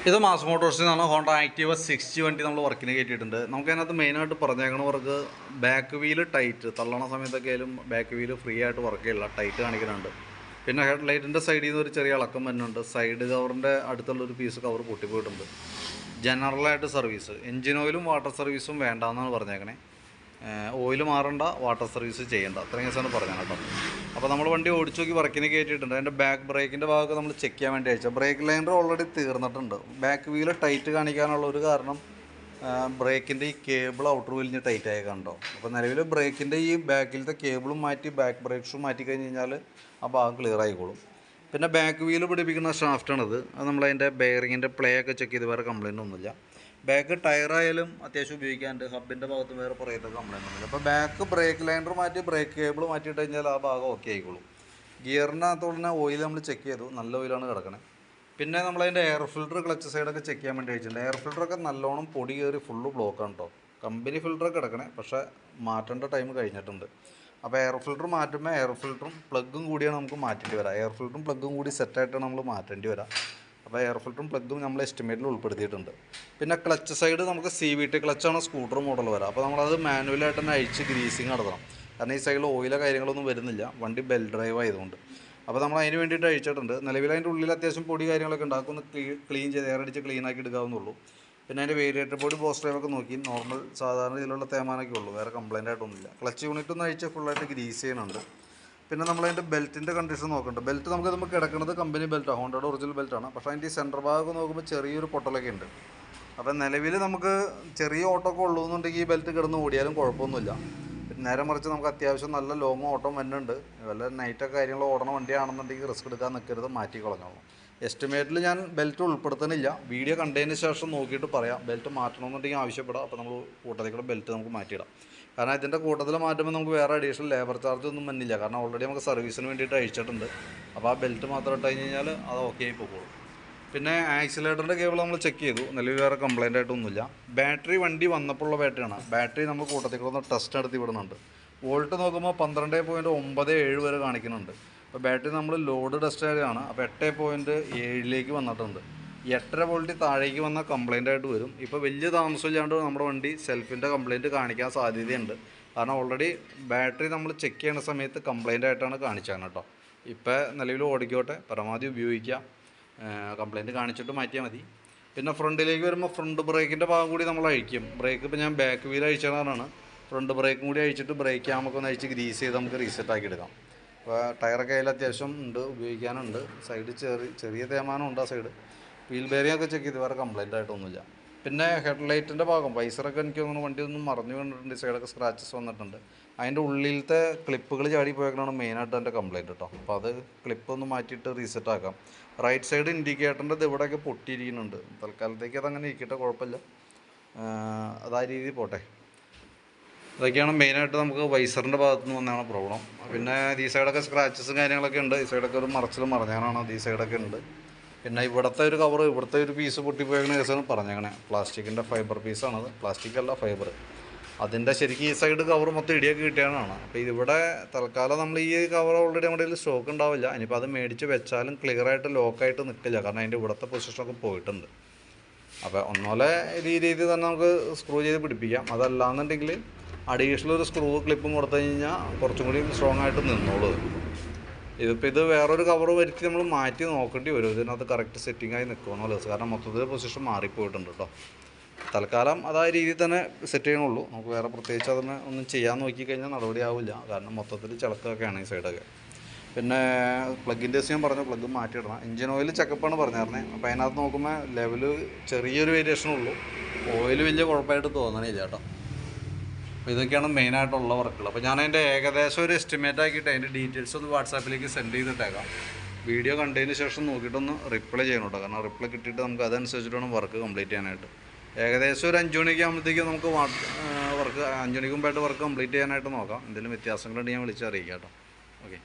ഇത് മാസ് മോട്ടോഴ്സിൽ നിന്നാണ് Honda Activa 60 വണ്ടി നമ്മൾ വർക്കിന് കയറ്റിയിട്ടുണ്ട്. നമുക്ക് അതിനകത്ത് മെയിനായിട്ട് പറഞ്ഞേക്കണ വർക്ക് ബാക്ക് വീല് ടൈറ്റ് തള്ളണ സമയത്തൊക്കെ ആയാലും ബാക്ക് വീല് ഫ്രീ ആയിട്ട് വർക്ക് ചെയ്യില്ല, ടൈറ്റ് കാണിക്കുന്നുണ്ട്. പിന്നെ ഹെഡ് ലൈറ്റിൻ്റെ സൈഡിൽ നിന്ന് ഒരു ചെറിയ ഇളക്കം വരുന്നുണ്ട്. സൈഡ് കവറിൻ്റെ അടുത്തുള്ളൊരു പീസ് കവർ പൊട്ടിപ്പോയിട്ടുണ്ട്. ജനറലായിട്ട് സർവീസ് എൻജിൻ ഓയിലും വാട്ടർ സർവീസും വേണ്ടാന്നാണ് പറഞ്ഞേക്കണേ. ഓയിൽ മാറണ്ട, വാട്ടർ സർവീസ് ചെയ്യേണ്ട, അത്രയും ദിവസമാണ് പറഞ്ഞത് കേട്ടോ. അപ്പോൾ നമ്മൾ വണ്ടി ഓടിച്ചു നോക്കി വർക്കിന് കയറ്റിയിട്ടുണ്ട്. അതിൻ്റെ ബാക്ക് ബ്രേക്കിൻ്റെ ഭാഗമൊക്കെ നമ്മൾ ചെക്ക് ചെയ്യാൻ വേണ്ടി അയച്ചാൽ ബ്രേക്ക് ലൈനർ ഓൾറെഡി തീർന്നിട്ടുണ്ട്. ബാക്ക് വീല് ടൈറ്റ് കാണിക്കാനുള്ള ഒരു കാരണം ബ്രേക്കിൻ്റെ ഈ കേബിൾ ഔട്ടർ വീലിന് ടൈറ്റ് ആയി കണ്ടോ. അപ്പോൾ നിലവിൽ ബ്രേക്കിൻ്റെ ഈ ബാക്കിലത്തെ കേബിളും മാറ്റി ബാക്ക് ബ്രേക്ക് ഷൂ മാറ്റി കഴിഞ്ഞ് കഴിഞ്ഞാൽ ആ ഭാഗം ക്ലിയർ ആയിക്കോളും. പിന്നെ ബാക്ക് വീല് പിടിപ്പിക്കുന്ന ഷാഫ്റ്റാണിത്. അത് നമ്മളതിൻ്റെ ബെയറിങ്ങിൻ്റെ പ്ലേ ഒക്കെ ചെക്ക് ചെയ്ത് വേറെ കംപ്ലയിൻ്റ് ഒന്നുമില്ല. ബാക്ക് ടയറായാലും അത്യാവശ്യം ഉപയോഗിക്കാണ്ട്, ഹബിൻ്റെ ഭാഗത്ത് വേറെ പറയത്തെ കംപ്ലയിൻ്റ് ഒന്നുമില്ല. അപ്പോൾ ബാക്ക് ബ്രേക്ക് ലൈനർ മാറ്റി ബ്രേക്ക് കേബിൾ മാറ്റിയിട്ട് കഴിഞ്ഞാൽ ആ ഭാഗം ഓക്കെ ആയിക്കോളും. ഗിയറിനകത്തോടെ ഓയിൽ നമ്മൾ ചെക്ക് ചെയ്തു, നല്ല ഓയിലാണ് കിടക്കണേ. പിന്നെ നമ്മളതിൻ്റെ എയർ ഫിൽറ്റർ ക്ലച്ച് സൈഡൊക്കെ ചെക്ക് ചെയ്യാൻ വേണ്ടി വെച്ചിട്ടുണ്ട്. എയർ ഫിൽറ്ററൊക്കെ നല്ലോണം പൊടി കയറി ഫുള്ള് ബ്ലോക്കാണ് കേട്ടോ. കമ്പനി ഫിൽറ്ററൊക്കെ കിടക്കണേ, പക്ഷേ മാറ്റേണ്ട ടൈം കഴിഞ്ഞിട്ടുണ്ട്. അപ്പോൾ എയർ ഫിൽറ്റർ മാറ്റുമ്പോൾ എയർ ഫിൽറ്ററും പ്ലഗും കൂടിയാണ് നമുക്ക് മാറ്റേണ്ടി വരാം. എയർ ഫിൽറ്ററും പ്ലഗും കൂടി സെറ്റായിട്ടാണ് നമ്മൾ മാറ്റേണ്ടി വരാം. അപ്പോൾ എയർ ഫിൽറ്ററും പ്ലഗും നമ്മൾ എസ്റ്റിമേറ്റിൽ ഉൾപ്പെടുത്തിയിട്ടുണ്ട്. പിന്നെ ക്ലച്ച് സൈഡ് നമുക്ക് CVT ക്ലച്ചാണ് സ്കൂട്ടർ മോഡൽ വരാം. അപ്പോൾ നമ്മളത് മാനുവലായിട്ട് തന്നെ അഴിച്ച് ഗ്രീസിങ് നടത്തണം. കാരണം ഈ സൈഡിൽ ഓയിലോ കാര്യങ്ങളൊന്നും വരുന്നില്ല, വണ്ടി ബെൽ ഡ്രൈവ് ആയതുകൊണ്ട്. അപ്പോൾ നമ്മൾ അതിന് വേണ്ടിയിട്ട് അഴിച്ചിട്ടുണ്ട്. നിലവിൽ അതിൻ്റെ ഉള്ളിൽ അത്യാവശ്യം പൊടി കാര്യങ്ങളൊക്കെ ഉണ്ടാക്കും, ഒന്ന് ക്ലീൻ ചെയ്ത് എയറടിച്ച് ക്ലീൻ ആക്കി എടുക്കാവുന്നുള്ളൂ. പിന്നെ അതിൻ്റെ വേരിയേറ്റർ ബോഡി പോസ്റ്റ് ഡ്രൈവൊക്കെ നോക്കി നോർമൽ സാധാരണ ഇതിലുള്ള തേമാനൊക്കെ ഉള്ളൂ, വേറെ കംപ്ലയിൻ്റ് ആയിട്ടൊന്നുമില്ല. ക്ലച്ച് യൂണിറ്റ് ഒന്ന് അഴിച്ച് ഫുള്ളായിട്ട് ഗ്രീസ് ചെയ്യുന്നുണ്ട്. പിന്നെ നമ്മളതിൻ്റെ ബെൽറ്റിൻ്റെ കണ്ടീഷൻ നോക്കുന്നുണ്ട്. ബെൽറ്റ് നമുക്ക് കിടക്കുന്നത് കമ്പനി ബെൽറ്റാണ്, ഹോണ്ടയുടെ ഒറിജിനൽ ബെൽറ്റാണ്. പക്ഷേ അതിൻ്റെ ഈ സെൻറ്റർ ഭാഗം നോക്കുമ്പോൾ ചെറിയൊരു പൊട്ടലൊക്കെ ഉണ്ട്. അപ്പോൾ നിലവിൽ നമുക്ക് ചെറിയ ഓട്ടമൊക്കെ ഉള്ളൂന്നുണ്ടെങ്കിൽ ഈ ബെൽറ്റ് കിടന്ന് ഓടിയാലും കുഴപ്പമൊന്നുമില്ല. നേരെ മറിച്ച് നമുക്ക് അത്യാവശ്യം നല്ല ലോങ് ഓട്ടം വരുന്നുണ്ട്. വല്ല നൈറ്റൊക്കെ കാര്യങ്ങൾ ഓടണ വണ്ടിയാണെന്നുണ്ടെങ്കിൽ റിസ്ക് എടുക്കാൻ നിൽക്കരുത്, മാറ്റി കളഞ്ഞോളൂ. എസ്റ്റിമേറ്റിൽ ഞാൻ ബെൽറ്റ് ഉൾപ്പെടുത്തുന്നില്ല, വീഡിയോ കണ്ടതിന് ശേഷം നോക്കിയിട്ട് പറയാം. ബെൽറ്റ് മാറ്റണമെന്നുണ്ടെങ്കിൽ ആവശ്യപ്പെടാം. അപ്പോൾ നമ്മൾ കൂട്ടത്തിൽ കൂടെ ബെൽറ്റ് നമുക്ക് മാറ്റിയിടാം. കാരണം ഇതിൻ്റെ കൂട്ടത്തിൽ മാറ്റുമ്പോൾ നമുക്ക് വേറെ അഡീഷണൽ ലേബർ ചാർജ് ഒന്നും വന്നില്ല. കാരണം ഓൾറെഡി നമുക്ക് സർവീസിന് വേണ്ടിയിട്ട് അഴിച്ചിട്ടുണ്ട്. അപ്പോൾ ആ ബെൽറ്റ് മാത്രം ഇട്ട് കഴിഞ്ഞ് കഴിഞ്ഞാൽ അത് ഓക്കെ ആയി പോകുള്ളൂ. പിന്നെ ആക്സിലേറ്ററിൻ്റെ കേബിൾ നമ്മൾ ചെക്ക് ചെയ്തു, നിലവിൽ വേറെ കംപ്ലയിൻ്റ് ആയിട്ടൊന്നുമില്ല. ബാറ്ററി വണ്ടി വന്നപ്പോഴുള്ള ബാറ്ററിയാണ്. ബാറ്ററി നമ്മൾ കൂട്ടത്തിൽ കൂടെ ഒന്ന് ടെസ്റ്റ് നടത്തി വിടുന്നുണ്ട്. വോൾട്ട് നോക്കുമ്പോൾ 12.97 വരെ കാണിക്കുന്നുണ്ട്. അപ്പോൾ ബാറ്ററി നമ്മൾ ലോഡ് ടെസ്റ്റ് ആയതാണ്. അപ്പോൾ 8.7 വന്നിട്ടുണ്ട്. 8.5 വോൾട്ട് താഴേക്ക് വന്ന കംപ്ലയിൻ്റ് ആയിട്ട് വരും. ഇപ്പോൾ വലിയ താമസമില്ലാണ്ട് നമ്മുടെ വണ്ടി സെൽഫിൻ്റെ കംപ്ലയിൻറ്റ് കാണിക്കാൻ സാധ്യതയുണ്ട്. കാരണം ഓൾറെഡി ബാറ്ററി നമ്മൾ ചെക്ക് ചെയ്യുന്ന സമയത്ത് കംപ്ലയിൻ്റ് ആയിട്ടാണ് കാണിച്ചത് കേട്ടോ. ഇപ്പോൾ നിലവിൽ ഓടിക്കോട്ടെ, പരമാവധി ഉപയോഗിക്കാം. കംപ്ലയിൻറ്റ് കാണിച്ചിട്ട് മാറ്റിയാൽ മതി. പിന്നെ ഫ്രണ്ടിലേക്ക് വരുമ്പോൾ ഫ്രണ്ട് ബ്രേക്കിൻ്റെ ഭാഗം കൂടി നമ്മൾ അഴിക്കും. ബ്രേക്ക് ഇപ്പോൾ ഞാൻ ബാക്ക് വീൽ അഴിച്ചതാണ്. ഫ്രണ്ട് ബ്രേക്കും കൂടി അഴിച്ചിട്ട് ബ്രേക്ക് നമുക്കൊന്ന് അഴിച്ച് ഗ്രീസ് ചെയ്ത് നമുക്ക് റീസെറ്റ് ആക്കി എടുക്കാം. അപ്പോൾ ടയറൊക്കെ അതിൽ അത്യാവശ്യം ഉണ്ട്, ഉപയോഗിക്കാനുണ്ട്. സൈഡ് ചെറിയ തേമാനം ആ സൈഡ്. വീൽ ബെയറിംഗ് ഒക്കെ ചെക്ക് ചെയ്ത് വേറെ കംപ്ലയിൻ്റ് ആയിട്ടൊന്നുമില്ല. പിന്നെ ഹെഡ് ലൈറ്റിൻ്റെ ഭാഗം വൈസറൊക്കെ എനിക്ക് തോന്നുന്നു വണ്ടി ഒന്നും മറിഞ്ഞു കണ്ടിട്ടുണ്ട്, സൈഡൊക്കെ സ്ക്രാച്ചസ് വന്നിട്ടുണ്ട്. അതിൻ്റെ ഉള്ളിലത്തെ ക്ലിപ്പുകൾ ചാടി പോയേക്കാണ് മെയിനായിട്ട് എൻ്റെ കംപ്ലയിൻറ്റ് കേട്ടോ. അപ്പോൾ അത് ക്ലിപ്പ് ഒന്ന് മാറ്റിയിട്ട് റീസെറ്റ് ആക്കാം. റൈറ്റ് സൈഡ് ഇൻഡിക്കേറ്ററിൻ്റെ ഇവിടെയൊക്കെ പൊട്ടിയിരിക്കുന്നുണ്ട്. തൽക്കാലത്തേക്ക് അതങ്ങനെ ഇരിക്കട്ടെ, കുഴപ്പമില്ല. അത് ആ രീതിയിൽ പോട്ടെ. അതൊക്കെയാണ് മെയിനായിട്ട് നമുക്ക് വൈസറിൻ്റെ ഭാഗത്തു നിന്ന് വന്നാണ് പ്രോബ്ലം. പിന്നെ ഈ സൈഡൊക്കെ സ്ക്രാച്ചസും കാര്യങ്ങളൊക്കെ ഉണ്ട്. ഈ സൈഡൊക്കെ ഒരു മറച്ചിൽ മറിഞ്ഞാണ്, ഈ സൈഡൊക്കെ ഉണ്ട്. പിന്നെ ഇവിടുത്തെ ഒരു കവർ, ഇവിടുത്തെ ഒരു പീസ് പൊട്ടിപ്പോയേക്കുന്ന കേസാണ് പറഞ്ഞേക്കണേ. പ്ലാസ്റ്റിക്കിൻ്റെ ഫൈബർ പീസാണത്, പ്ലാസ്റ്റിക് അല്ല ഫൈബർ. അതിൻ്റെ ശരിക്കും ഈ സൈഡ് കവർ മൊത്തം ഇടിയൊക്കെ കിട്ടിയതാണ്. അപ്പോൾ ഇതിവിടെ തൽക്കാലം നമ്മൾ ഈ കവർ ഓൾറെഡി നമ്മുടെ കയ്യിൽ സ്റ്റോക്ക് ഉണ്ടാവില്ല. ഇനിയിപ്പോൾ അത് മേടിച്ച് വെച്ചാലും ക്ലിയറായിട്ട് ലോക്കായിട്ട് നിൽക്കില്ല, കാരണം അതിൻ്റെ ഇവിടുത്തെ പൊസിഷനൊക്കെ പോയിട്ടുണ്ട്. അപ്പോൾ ഒന്നുപോലെ ഈ രീതിയിൽ തന്നെ നമുക്ക് സ്ക്രൂ ചെയ്ത് പിടിപ്പിക്കാം. അതല്ലാന്നുണ്ടെങ്കിൽ അഡീഷണൽ ഒരു സ്ക്രൂ ക്ലിപ്പും കൊടുത്തു കഴിഞ്ഞാൽ കുറച്ചും കൂടി സ്ട്രോങ് ആയിട്ട് നിന്നോളൂ. ഇതിപ്പോൾ ഇത് വേറൊരു കവർ വരുത്തി നമ്മൾ മാറ്റി നോക്കേണ്ടി വരും, ഇതിനകത്ത് കറക്റ്റ് സെറ്റിംഗായി നിൽക്കുമെന്നല്ലോ. കാരണം മൊത്തത്തിൽ പൊസിഷൻ മാറിപ്പോയിട്ടുണ്ട് കേട്ടോ. തൽക്കാലം അതാ രീതിയിൽ തന്നെ സെറ്റ് ചെയ്യണുള്ളൂ. നമുക്ക് വേറെ പ്രത്യേകിച്ച് അതിന് ഒന്നും ചെയ്യാൻ നോക്കിക്കഴിഞ്ഞാൽ നടപടി ആവില്ല, കാരണം മൊത്തത്തിൽ ചിളക്കൊക്കെയാണ് ഈ സൈഡൊക്കെ. പിന്നെ പ്ലഗിൻ്റെ ഞാൻ പറഞ്ഞു, പ്ലഗ് മാറ്റിയിടണം. എഞ്ചിൻ ഓയിൽ ചെക്കപ്പാണ് പറഞ്ഞിരുന്നത്. അപ്പോൾ അതിനകത്ത് നോക്കുമ്പോൾ ലെവല് ചെറിയൊരു വേരിയേഷനുള്ളൂ, ഓയിൽ വലിയ കുഴപ്പമായിട്ട് തോന്നണില്ല കേട്ടോ. അപ്പോൾ ഇതൊക്കെയാണ് മെയിനായിട്ടുള്ള വർക്കുകൾ. അപ്പോൾ ഞാൻ അതിൻ്റെ ഏകദേശം ഒരു എസ്റ്റിമേറ്റ് ആക്കിയിട്ട് അതിൻ്റെ ഡീറ്റെയിൽസ് ഒന്ന് വാട്സാപ്പിലേക്ക് സെൻഡ് ചെയ്തിട്ടേക്കാം. വീഡിയോ കണ്ടതിന് ശേഷം നോക്കിയിട്ടൊന്ന് റിപ്ലൈ ചെയ്യണം കേട്ടോ. കാരണം റിപ്ലൈ കിട്ടിയിട്ട് നമുക്ക് അതനുസരിച്ചിട്ട് വേണം വർക്ക് കംപ്ലീറ്റ് ചെയ്യാനായിട്ട്. ഏകദേശം ഒരു 5 മണിക്ക് ആകുമ്പോഴത്തേക്കും നമുക്ക് വർക്ക് 5 മണിക്ക് മുമ്പായിട്ട് വർക്ക് കംപ്ലീറ്റ് ചെയ്യാനായിട്ട് നോക്കാം. എന്തെങ്കിലും വ്യത്യാസങ്ങളുണ്ടെങ്കിൽ ഞാൻ വിളിച്ച് അറിയിക്കാം കേട്ടോ. ഓക്കെ.